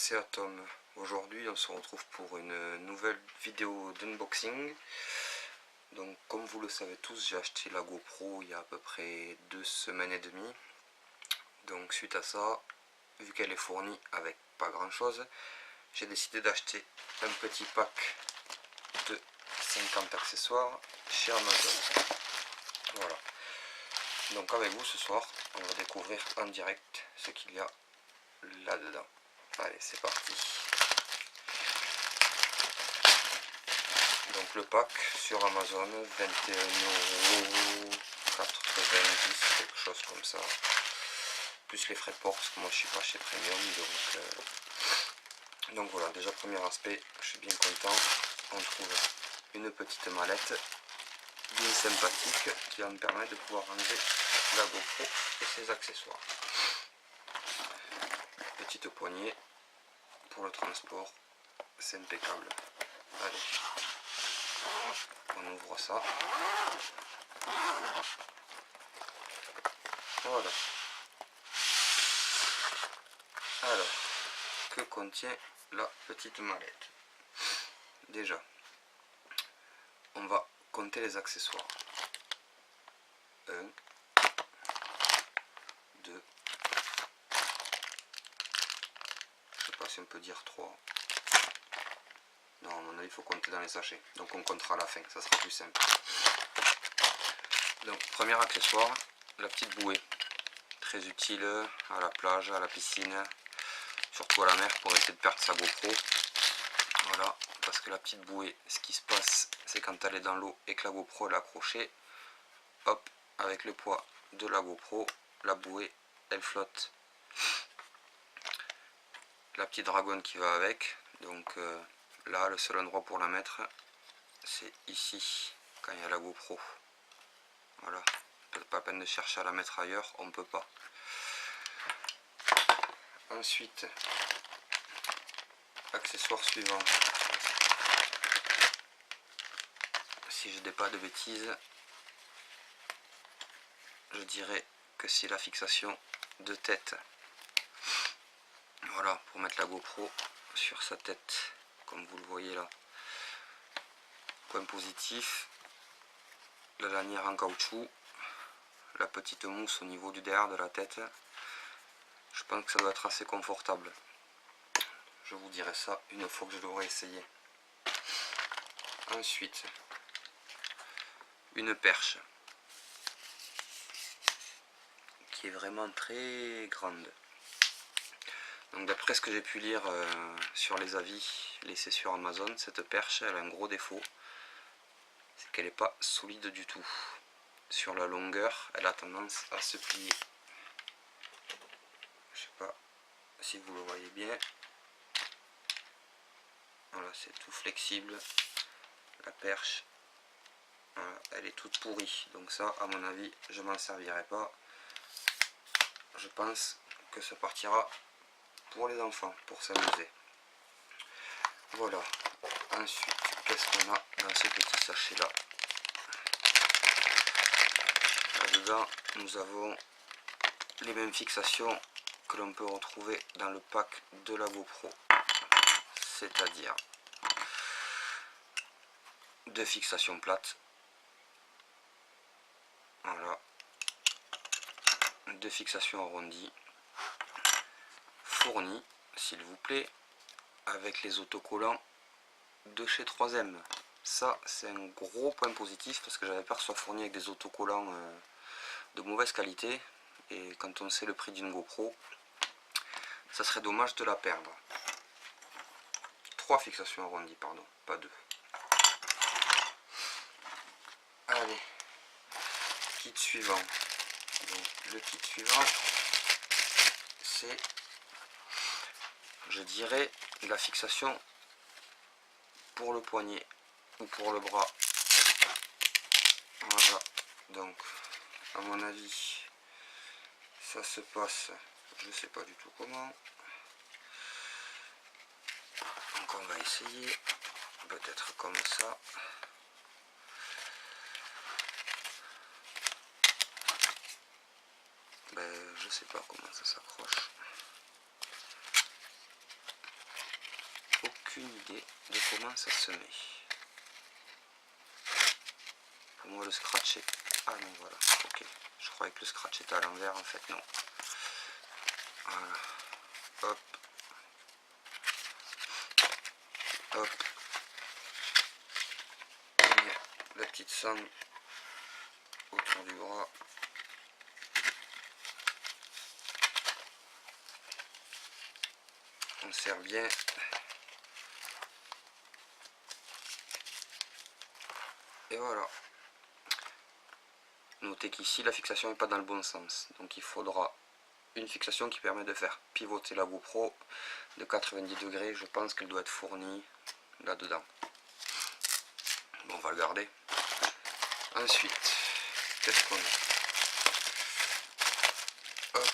c'est Atom. Aujourd'hui on se retrouve pour une nouvelle vidéo d'unboxing. Donc comme vous le savez tous, j'ai acheté la GoPro il y a à peu près 2 semaines et demie. Donc suite à ça, vu qu'elle est fournie avec pas grand chose, j'ai décidé d'acheter un petit pack de 50 accessoires chez Amazon. Voilà. Donc avec vous ce soir, on va découvrir en direct ce qu'il y a là-dedans. Allez, c'est parti. Donc le pack sur Amazon, 21,90 €, quelque chose comme ça. Plus les frais de port, parce que moi je suis pas chez Premium. Donc voilà, déjà premier aspect, je suis bien content. On trouve une petite mallette bien sympathique qui va me permettre de pouvoir ranger la GoPro et ses accessoires. Petite poignée pour le transport, c'est impeccable. Allez, on ouvre ça. Voilà. Alors, que contient la petite mallette? Déjà, on va compter les accessoires. 1, 2, je sais pas si on peut dire 3. Non, à mon avis, il faut compter dans les sachets. Donc on comptera à la fin, ça sera plus simple. Donc, premier accessoire, la petite bouée. Très utile à la plage, à la piscine, surtout à la mer pour essayer de perdre sa GoPro. Voilà, parce que la petite bouée, ce qui se passe, c'est quand elle est dans l'eau et que la GoPro est accrochée, hop, avec le poids de la GoPro, la bouée, elle flotte. La petite dragonne qui va avec, donc là, le seul endroit pour la mettre, c'est ici, quand il y a la GoPro. Voilà, peut-être pas la peine de chercher à la mettre ailleurs, on ne peut pas. Ensuite, accessoire suivant. Si je dis pas de bêtises, je dirais que c'est la fixation de tête. Voilà, pour mettre la GoPro sur sa tête, comme vous le voyez là. Point positif, la lanière en caoutchouc, la petite mousse au niveau du derrière de la tête. Je pense que ça doit être assez confortable. Je vous dirai ça une fois que je l'aurai essayé. Ensuite, une perche qui est vraiment très grande. Donc d'après ce que j'ai pu lire sur les avis laissés sur Amazon, cette perche elle a un gros défaut, c'est qu'elle n'est pas solide du tout. Sur la longueur, elle a tendance à se plier. Je sais pas si vous le voyez bien. Voilà, c'est tout flexible. La perche, voilà, elle est toute pourrie. Donc ça, à mon avis, je m'en servirai pas. Je pense que ça partira pour les enfants, pour s'amuser. Voilà. Ensuite, qu'est-ce qu'on a dans ce petit sachet là? Là-dedans, nous avons les mêmes fixations que l'on peut retrouver dans le pack de la GoPro. C'est-à-dire 2 fixations plates. Voilà. 2 fixations arrondies. Fournies, s'il vous plaît, avec les autocollants de chez 3M. Ça, c'est un gros point positif parce que j'avais peur que ce soit fourni avec des autocollants de mauvaise qualité. Et quand on sait le prix d'une GoPro, ça serait dommage de la perdre. 3 fixations arrondies, pardon, pas 2. Allez, kit suivant. Donc, le kit suivant, c'est, je dirais, la fixation pour le poignet ou pour le bras. Voilà, donc à mon avis ça se passe, je sais pas du tout comment, donc on va essayer peut-être comme ça. Ben je sais pas comment ça s'accroche. aucune idée de comment ça se met. Pour moi le scratch est... Ah non voilà, ok. Je croyais que le scratch était à l'envers, en fait non. Voilà. Hop. Hop. On met la petite sangle autour du bras. On serre bien. Et voilà. Notez qu'ici la fixation n'est pas dans le bon sens. Donc il faudra une fixation qui permet de faire pivoter la GoPro de 90 degrés. Je pense qu'elle doit être fournie là-dedans. Bon, on va le garder. Ensuite, qu'est-ce qu'on a? Hop.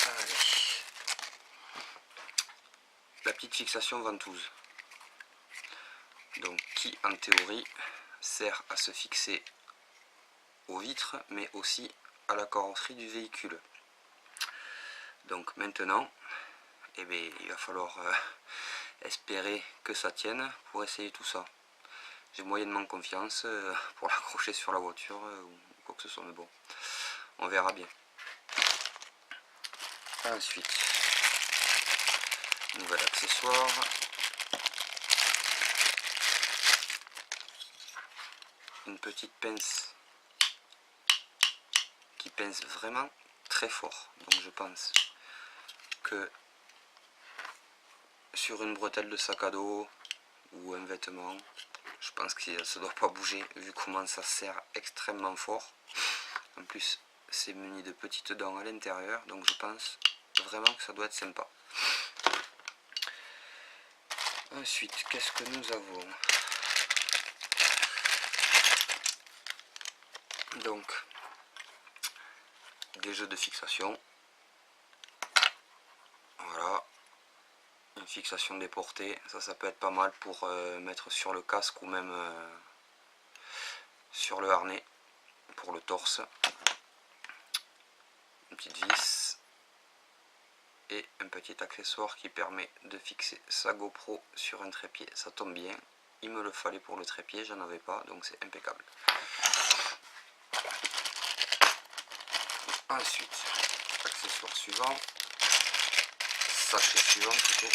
Allez. La petite fixation ventouse. Donc qui en théorie sert à se fixer aux vitres mais aussi à la carrosserie du véhicule. Donc maintenant eh bien, il va falloir espérer que ça tienne pour essayer tout ça. J'ai moyennement confiance pour l'accrocher sur la voiture ou quoi que ce soit, mais bon, on verra bien. Ensuite, nouvel accessoire. Une petite pince qui pince vraiment très fort. Donc je pense que sur une bretelle de sac à dos ou un vêtement, je pense que ça ne doit pas bouger vu comment ça serre extrêmement fort. En plus c'est muni de petites dents à l'intérieur, donc je pense vraiment que ça doit être sympa. Ensuite, qu'est-ce que nous avons? Donc des jeux de fixation. Voilà. Une fixation déportée, ça peut être pas mal pour mettre sur le casque ou même sur le harnais pour le torse. Une petite vis et un petit accessoire qui permet de fixer sa GoPro sur un trépied. Ça tombe bien, il me le fallait pour le trépied, j'en avais pas, donc c'est impeccable. Ensuite, accessoire suivant, sachet suivant plutôt,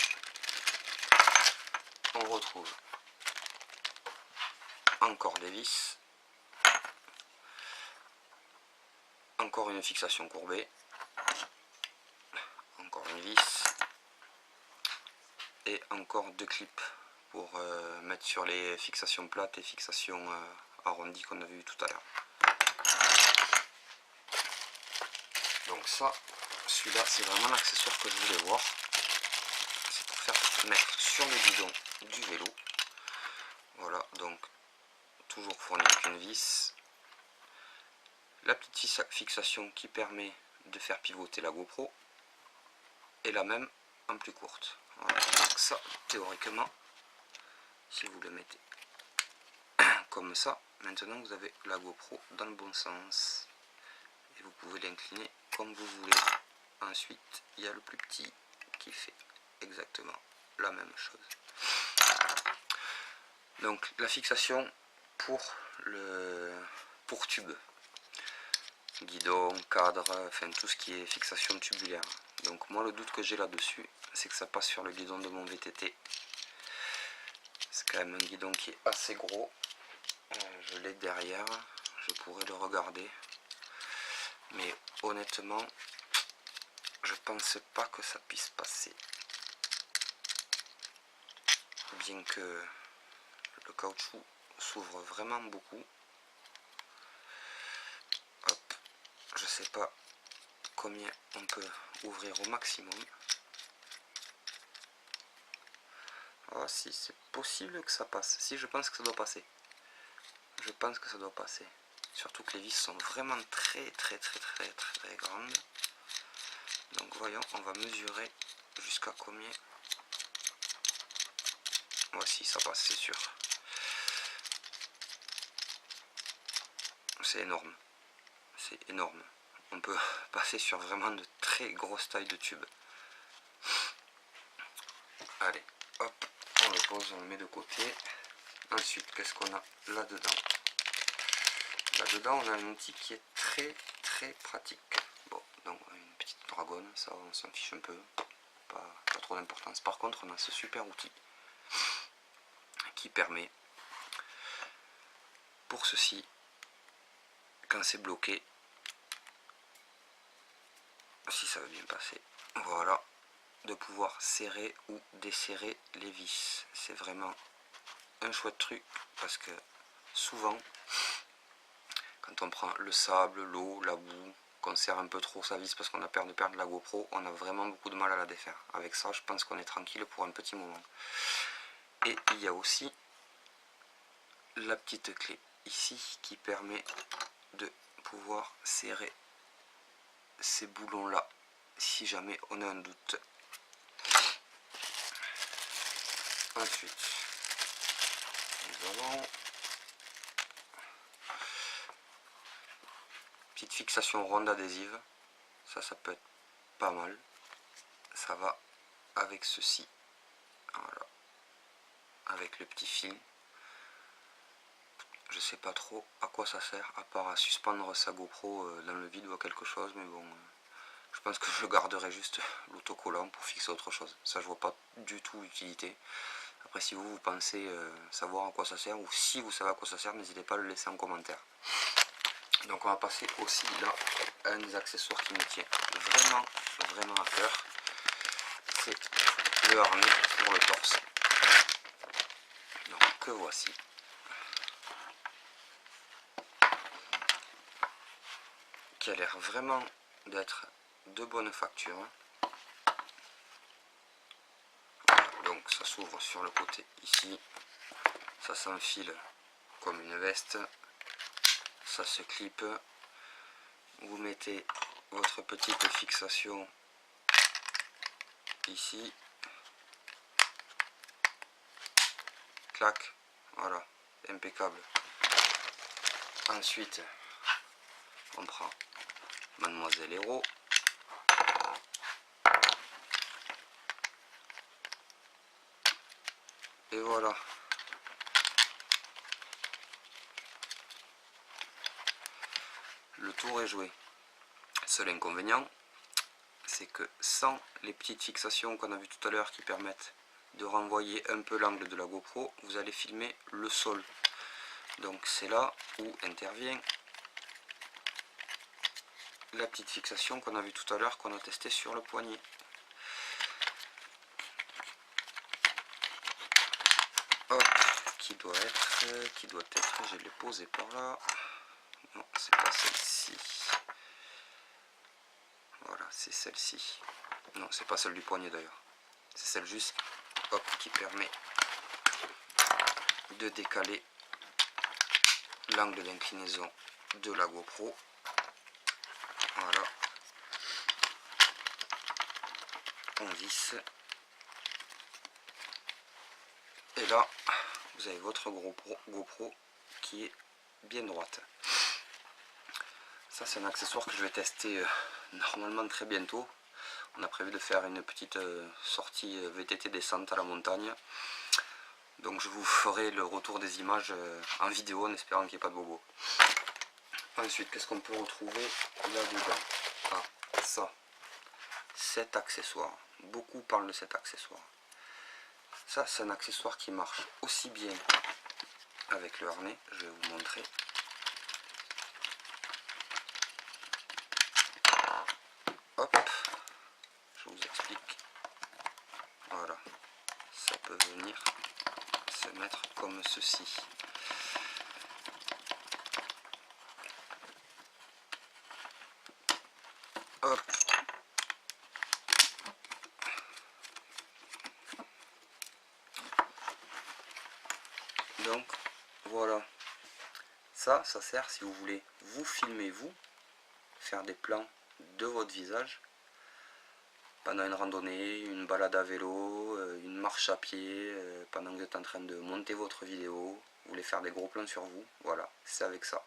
on retrouve encore des vis, encore une fixation courbée, encore une vis et encore deux clips pour mettre sur les fixations plates et fixations arrondies qu'on a vu tout à l'heure. Donc ça, celui-là c'est vraiment l'accessoire que je voulais voir. C'est pour faire mettre sur le guidon du vélo. Voilà, donc toujours fourni avec une vis. La petite fixation qui permet de faire pivoter la GoPro. Et la même en plus courte. Voilà, donc ça, théoriquement, si vous le mettez comme ça, maintenant vous avez la GoPro dans le bon sens. Et vous pouvez l'incliner comme vous voulez. Ensuite, il y a le plus petit qui fait exactement la même chose. Donc la fixation pour tube. Guidon, cadre, enfin tout ce qui est fixation tubulaire. Donc moi le doute que j'ai là-dessus, c'est que ça passe sur le guidon de mon VTT. C'est quand même un guidon qui est assez gros. Je l'ai derrière, je pourrais le regarder. Mais honnêtement, je pense pas que ça puisse passer. Bien que le caoutchouc s'ouvre vraiment beaucoup. Hop, je sais pas combien on peut ouvrir au maximum. Ah si, c'est possible que ça passe. Si, je pense que ça doit passer. Je pense que ça doit passer. Surtout que les vis sont vraiment très grandes. Donc voyons, on va mesurer jusqu'à combien. Voici, ça passe, c'est sûr. C'est énorme. C'est énorme. On peut passer sur vraiment de très grosses tailles de tubes. Allez, hop, on le pose, on le met de côté. Ensuite, qu'est-ce qu'on a là-dedans? Là-dedans, on a un outil qui est très pratique. Bon, donc une petite dragonne, ça on s'en fiche un peu, pas trop d'importance. Par contre, on a ce super outil qui permet, pour ceci, quand c'est bloqué, si ça veut bien passer, voilà, de pouvoir serrer ou desserrer les vis. C'est vraiment un chouette truc parce que souvent, quand on prend le sable, l'eau, la boue, qu'on serre un peu trop sa vis parce qu'on a peur de perdre la GoPro, on a vraiment beaucoup de mal à la défaire. Avec ça, je pense qu'on est tranquille pour un petit moment. Et il y a aussi la petite clé ici qui permet de pouvoir serrer ces boulons là si jamais on a un doute. Ensuite, nous avons petite fixation ronde adhésive, ça peut être pas mal. Ça va avec ceci, voilà, avec le petit fil. Je sais pas trop à quoi ça sert, à part à suspendre sa GoPro dans le vide ou à quelque chose, mais bon, je pense que je garderai juste l'autocollant pour fixer autre chose. Ça, je vois pas du tout l'utilité. Après, si vous pensez savoir à quoi ça sert, ou si vous savez à quoi ça sert, n'hésitez pas à le laisser en commentaire. Donc on va passer aussi là à un des accessoires qui me tient vraiment à cœur. C'est le harnais pour le torse. Donc que voici. Qui a l'air vraiment d'être de bonne facture. Voilà, donc ça s'ouvre sur le côté ici, ça s'enfile comme une veste, ça se clip, vous mettez votre petite fixation ici, clac, voilà, impeccable. Ensuite on prend Mademoiselle Héros. Et voilà. Le tour est joué. Seul inconvénient, c'est que sans les petites fixations qu'on a vues tout à l'heure qui permettent de renvoyer un peu l'angle de la GoPro, vous allez filmer le sol. Donc c'est là où intervient la petite fixation qu'on a vue tout à l'heure, qu'on a testé sur le poignet. Hop, qui doit être, je l'ai posé par là. Non, c'est pas celle-ci. Voilà, c'est celle-ci. Non, c'est pas celle du poignet d'ailleurs. C'est celle juste, hop, qui permet de décaler l'angle d'inclinaison de la GoPro. Voilà. On visse. Et là, vous avez votre GoPro qui est bien droite. Ça, c'est un accessoire que je vais tester normalement très bientôt. On a prévu de faire une petite sortie VTT descente à la montagne. Donc je vous ferai le retour des images en vidéo en espérant qu'il n'y ait pas de bobo. Ensuite, qu'est-ce qu'on peut retrouver là-dedans? Ah, ça, cet accessoire. Beaucoup parlent de cet accessoire. Ça, c'est un accessoire qui marche aussi bien avec le harnais. Je vais vous montrer. Hop, je vous explique. Voilà, ça peut venir se mettre comme ceci. Hop. Donc voilà, ça sert si vous voulez vous filmer, vous faire des plans de votre visage pendant une randonnée, une balade à vélo, une marche à pied, pendant que vous êtes en train de monter votre vidéo, vous voulez faire des gros plans sur vous, voilà, c'est avec ça.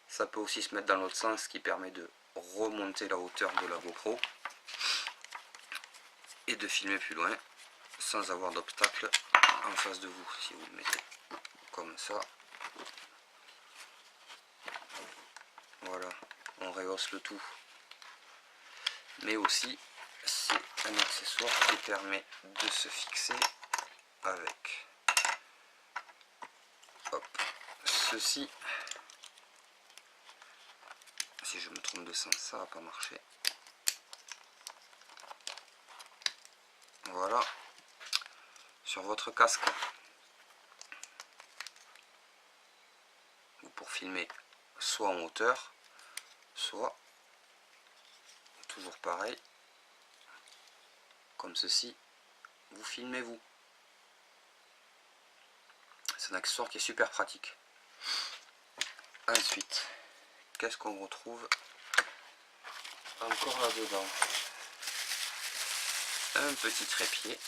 Ça peut aussi se mettre dans l'autre sens, ce qui permet de remonter la hauteur de la GoPro et de filmer plus loin. sans avoir d'obstacle en face de vous. Si vous le mettez comme ça, voilà, on rehausse le tout. Mais aussi, c'est un accessoire qui permet de se fixer avec. Hop, ceci. Si je me trompe de sens, ça va pas marcher. Voilà, sur votre casque, ou pour filmer soit en hauteur, soit toujours pareil, comme ceci, vous filmez vous. C'est un accessoire qui est super pratique. Ensuite, qu'est-ce qu'on retrouve encore là-dedans? Un petit trépied.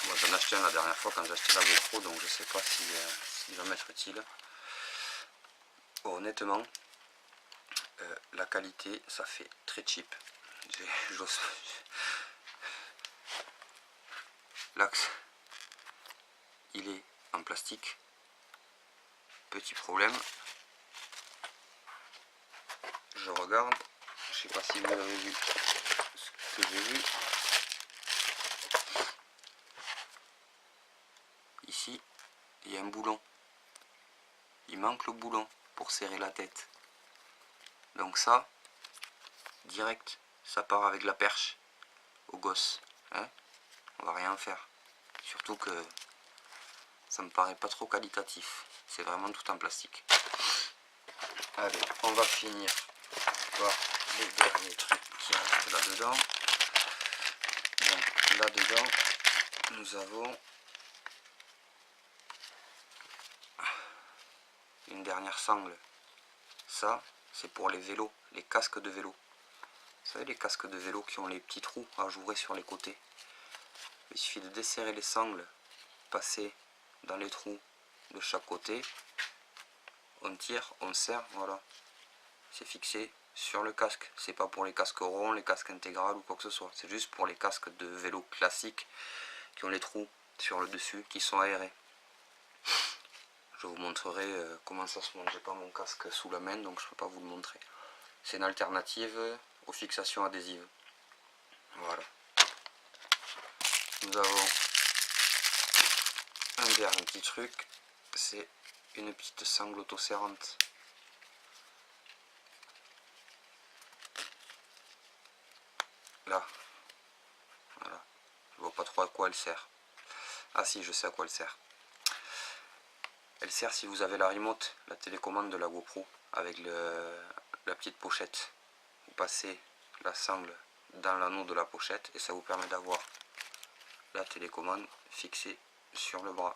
Moi j'en ai acheté un la dernière fois quand j'ai acheté la GoPro, donc je sais pas s'il va m'être utile. Bon, honnêtement, la qualité, ça fait très cheap. L'axe, il est en plastique. Petit problème. Je regarde, je sais pas si vous avez vu ce que j'ai vu. Ici, il y a un boulon. Il manque le boulon pour serrer la tête. Donc ça, direct, ça part avec la perche au gosse. Hein, on va rien faire. Surtout que ça me paraît pas trop qualitatif. C'est vraiment tout en plastique. Allez, on va finir par les derniers trucs qui restent là-dedans. Donc là-dedans, nous avons une dernière sangle. Ça, c'est pour les vélos, les casques de vélo. Vous savez, les casques de vélo qui ont les petits trous ajourés sur les côtés. Il suffit de desserrer les sangles, passer dans les trous de chaque côté. On tire, on serre, voilà. C'est fixé sur le casque. C'est pas pour les casques ronds, les casques intégrales ou quoi que ce soit. C'est juste pour les casques de vélo classiques qui ont les trous sur le dessus, qui sont aérés. Je vous montrerai comment ça se monte. J'ai pas mon casque sous la main, donc je peux pas vous le montrer. C'est une alternative aux fixations adhésives. Voilà. Nous avons un dernier petit truc, c'est une petite sangle autoserrante. Là, voilà. Je vois pas trop à quoi elle sert. Ah si, je sais à quoi elle sert. Elle sert si vous avez la remote, la télécommande de la GoPro, avec la petite pochette. Vous passez la sangle dans l'anneau de la pochette et ça vous permet d'avoir la télécommande fixée sur le bras.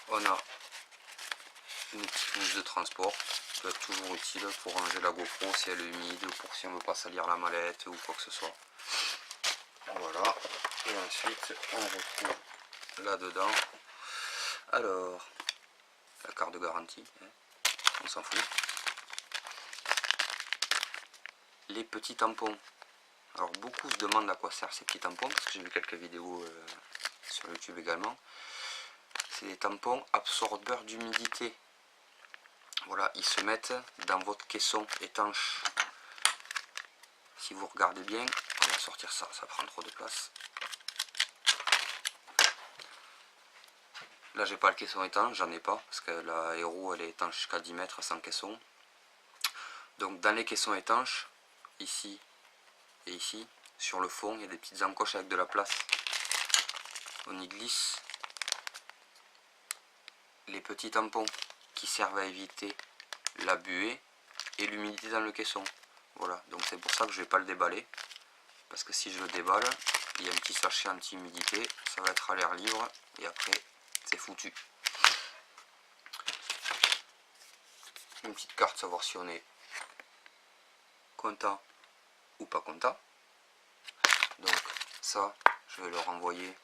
On a une petite mousse de transport qui peut être toujours utile pour ranger la GoPro si elle est humide ou pour si on ne veut pas salir la mallette ou quoi que ce soit. Voilà. Et ensuite on retrouve là-dedans, alors, la carte de garantie, hein, on s'en fout. Les petits tampons. Alors beaucoup se demandent à quoi servent ces petits tampons, parce que j'ai vu quelques vidéos sur YouTube également. C'est des tampons absorbeurs d'humidité. Voilà, ils se mettent dans votre caisson étanche. Si vous regardez bien, on va sortir ça, ça prend trop de place. Là j'ai pas le caisson étanche, j'en ai pas, parce que la Hero elle est étanche jusqu'à 10 mètres sans caisson. Donc dans les caissons étanches, ici et ici, sur le fond, il y a des petites encoches avec de la place. On y glisse les petits tampons qui servent à éviter la buée et l'humidité dans le caisson. Voilà, donc c'est pour ça que je vais pas le déballer, parce que si je le déballe, il y a un petit sachet anti-humidité, ça va être à l'air libre et après c'est foutu. Une petite carte, savoir si on est content ou pas content. Donc ça, je vais leur envoyer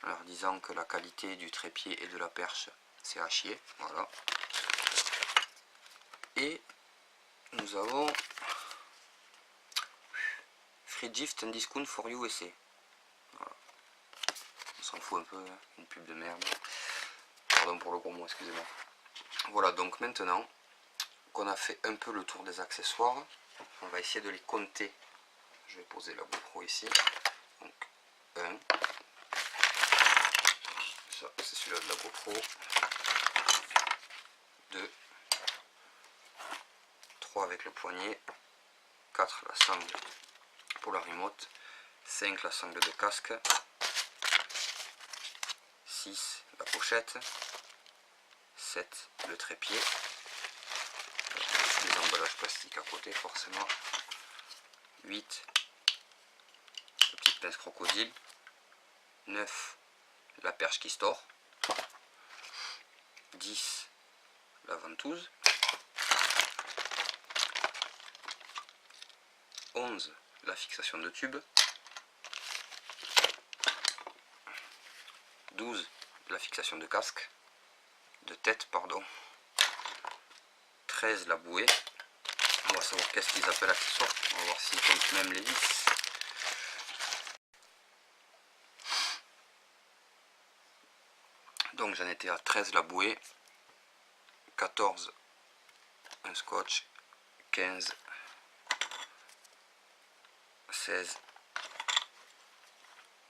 en leur disant que la qualité du trépied et de la perche, c'est à chier. Voilà. Et nous avons écrit gift and discount for USA. Voilà. On s'en fout un peu, hein. Une pub de merde. Pardon pour le gros mot, excusez-moi. Voilà, donc maintenant qu'on a fait un peu le tour des accessoires, on va essayer de les compter. Je vais poser la GoPro ici. Donc 1, ça c'est celui-là de la GoPro, 2, 3 avec le poignet, 4 la sangle pour la remote, 5 la sangle de casque, 6 la pochette, 7 le trépied, les emballages plastiques à côté forcément, 8 la petite pince crocodile, 9 la perche qui store, 10 la ventouse, 11 la fixation de tube, 12 la fixation de casque, de tête pardon, 13 la bouée. On va savoir qu'est-ce qu'ils appellent accessoires, on va voir s'ils comptent même les vis. Donc j'en étais à 13 la bouée, 14 un scotch, 15, 16,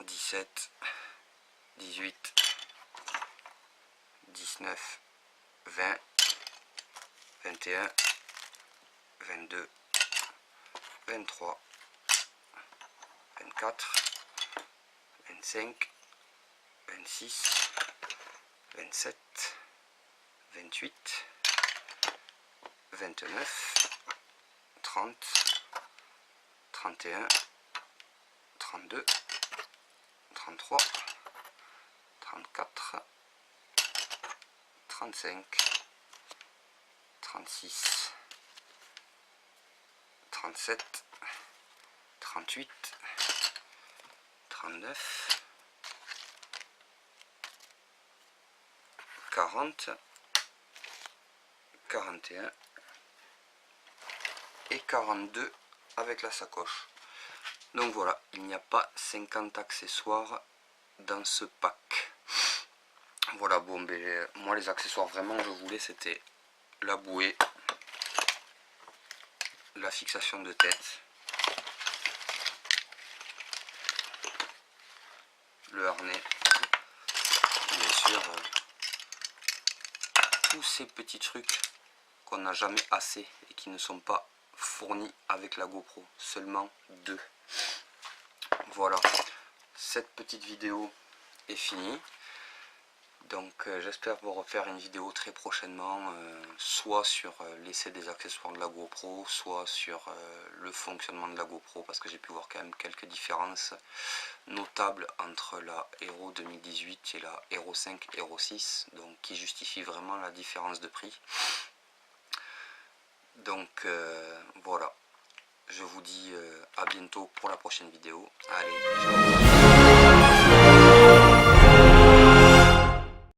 17, 18, 19, 20, 21, 22, 23, 24, 25, 26, 27, 28, 29, 30, 31, 32, 33, 34, 35, 36, 37, 38, 39, 40, 41 et 42 avec la sacoche. Donc voilà, il n'y a pas 50 accessoires dans ce pack. Voilà, bon, ben, moi les accessoires vraiment je voulais c'était la bouée, la fixation de tête, le harnais, bien sûr tous ces petits trucs qu'on n'a jamais assez et qui ne sont pas fournis avec la GoPro, seulement 2. Voilà, cette petite vidéo est finie. Donc j'espère vous refaire une vidéo très prochainement, soit sur l'essai des accessoires de la GoPro, soit sur le fonctionnement de la GoPro, parce que j'ai pu voir quand même quelques différences notables entre la Hero 2018 et la Hero 5, Hero 6, donc qui justifient vraiment la différence de prix. Donc voilà, je vous dis à bientôt pour la prochaine vidéo. Allez, ciao.